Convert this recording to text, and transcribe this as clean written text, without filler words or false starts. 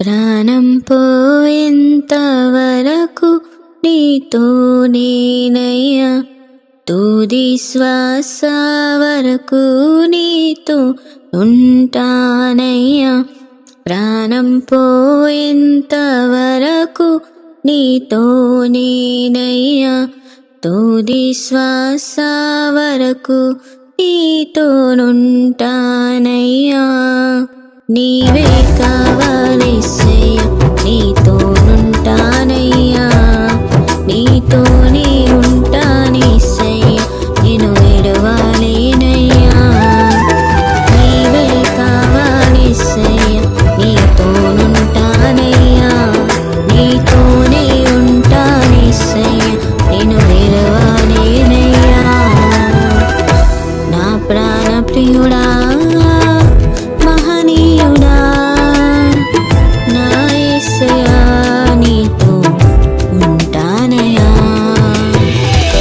ప్రాణం పోయేంత వరకు నీతో నేనయ్యా, తుది శ్వాస వరకు నీతో ఉంటానయ్యా. ప్రాణం పోయేంత వరకు నీతో నేనయ్యా, తుది శ్వాస వరకు నీతోనుంటానయ్యా. నీవే కావాలి